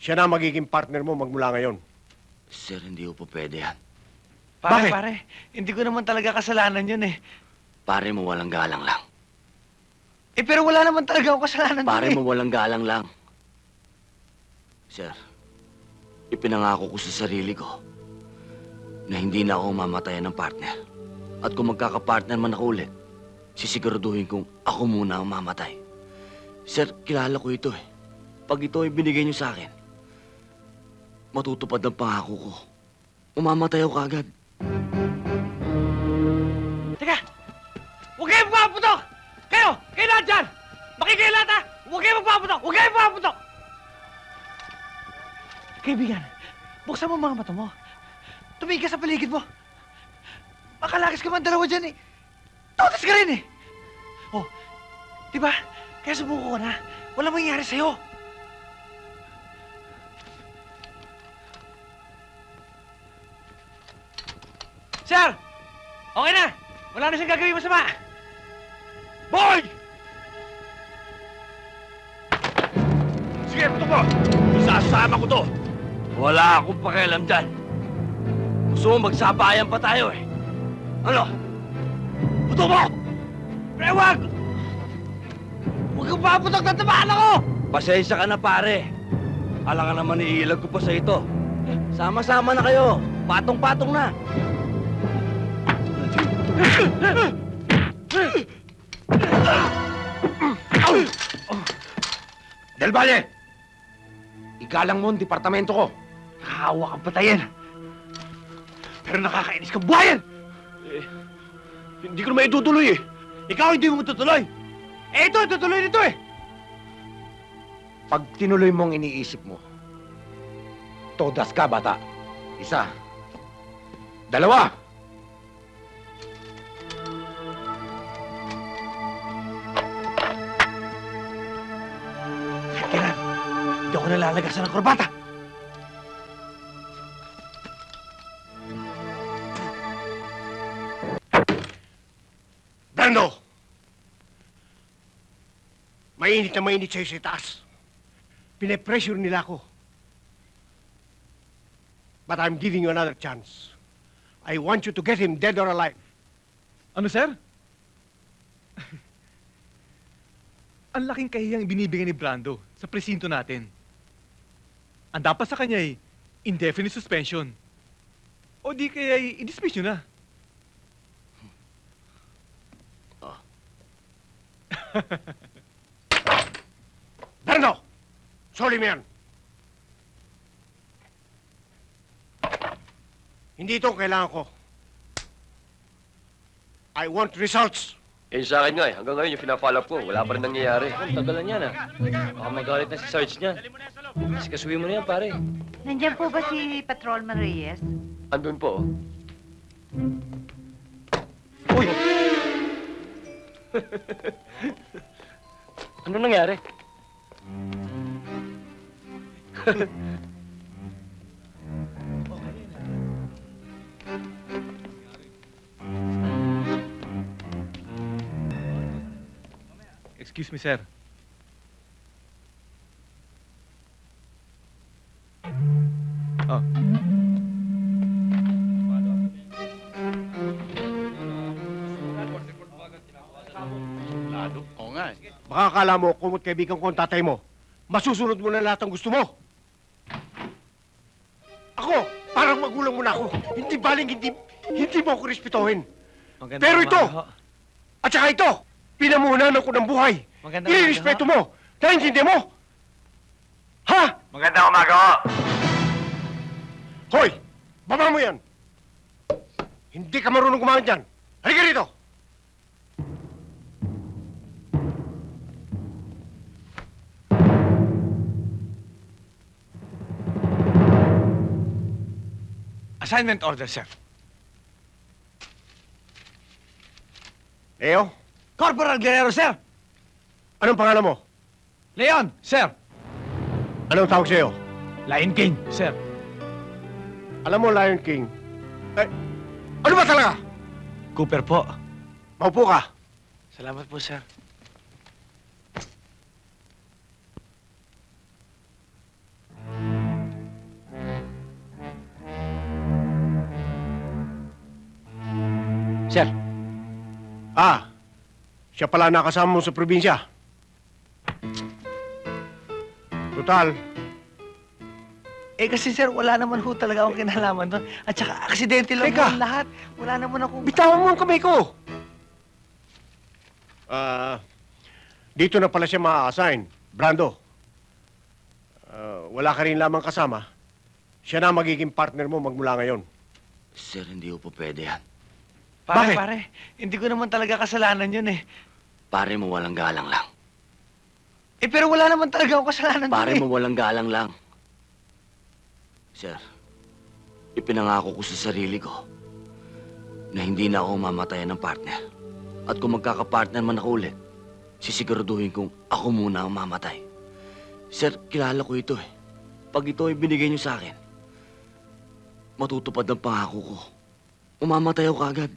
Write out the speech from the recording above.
Siya na magiging partner mo magmula ngayon. Sir, hindi po pwede yan. Bakit? Pare, hindi ko naman talaga kasalanan yun eh. Pare mo walang galang lang. Eh, pero wala naman talaga ako kasalanan Pare dun mo walang galang lang. Sir, ipinangako ko sa sarili ko na hindi na ako mamatayan ng partner. At kung magkakapartner man ako ulit, sisiguraduhin kong ako muna ang mamatay. Sir, kilala ko ito eh. Pag ito ay binigay niyo sa akin, matutupad ang pangako ko. Umamatay ako kagad. Teka! Huwag kayo magpapaputok! Kayo! Kayo lahat dyan! Makikiyo lahat ha! Huwag kayo magpapaputok! Huwag kayo magpapaputok! Kaibigan, buksan mo mga mata mo. Tumigil ka sa paligid mo. Makalakas ka man dalawa dyan eh. Totas ka rin eh. Oh, di ba? Kaya sumuko ka na. Walang mangyayari sa'yo. Sir! Okay na! Wala na siyang gagawin masama! Boy! Sige, puto mo! Isasama ko to! Wala akong pakialam dyan. Gusto mo magsabayan pa tayo eh. Ano? Puto mo! Pre, wag! Huwag kang paputok na tamaan ako! Pasensya ka na pare. Alam ka naman iilag ko pa sa ito. Sama-sama na kayo. Patong-patong na. Del Valle! Igalang mo ang departamento ko. Nakakawa kang patayin. Pero nakakainis kang buhayan! Hindi ko na maitutuloy eh. Ikaw hindi mo tutuloy! Eh ito, tutuloy nito eh! Pag tinuloy mong iniisip mo, todas ka, bata. Isa. Dalawa. Kailan? Hindi ako nalalagasan ng kurbata! Brando! Mainit na mainit sa'yo sa taas. Pine-pressure nila ako. But I'm giving you another chance. I want you to get him dead or alive. Ano, sir? Ang laking kahiyang binibigay ni Brando sa presinto natin. Ang dapat sa kanya ay indefinite suspension. O di kaya i-dismiss nyo na. Brando! Soli mo yan. Hindi ito ang kailangan ko. I want results. Yun sa akin nga eh. Hanggang ngayon yung pina-follow up ko, wala pa rin nangyayari. Ang tagalan niya na. Baka magalit na si Sarge niya. Sikasuhin mo na yan, pare. Nandiyan po ba si Patrolman Reyes? Andun po. Uy! Ano nangyari? Excuse me, sir. Oh. Oo nga. Baka akala mo, kumot kaibigan ko ang tatay mo, masusunod mo na lahat ang gusto mo. Ako, parang magulang mo na ako. Hindi baling hindi mo ako respetuhin. Pero ito, at saka ito, pinamuhunan ko ng buhay. I-respeto mo. Naintindihan mo? Ha? Magandang umaga ho! Hoy! Baba mo yan! Hindi ka marunong gumamit dyan. Halika rito! Assignment order, sir. Leo, Corporal Guerrero, sir! anong pangalan mo? Leon, sir! Anong tawag sa'yo? Lion King, sir. Alam mo, Lion King, ano ba talaga? Cooper po. Maupo ka. Salamat po, sir. Sir, Ah, siya pala nakasama mo sa probinsya. Total, Kasi sir, wala naman ho talaga akong kinalaman doon. At saka, aksidente lang Teka. ho ang lahat. Wala naman akong... bitawan mo ang kamay ko. Dito na pala siya ma-assign. Brando. Wala ka rin lamang kasama. Siya na magiging partner mo magmula ngayon. Sir, hindi po pwede yan. Pare, Bakit? pare, hindi ko naman talaga kasalanan yun eh. Pare mo walang galang lang. Pero wala naman talaga akong kasalanan Pare doon mo walang galang lang. Sir, ipinangako ko sa sarili ko na hindi na ako mamatayan ng partner. At kung magkakapartner man ako ulit, sisiguraduhin kong ako muna ang mamatay. Sir, kilala ko ito eh. Pag ito ay binigay niyo sa akin, matutupad ang pangako ko. Umamatay ako kaagad.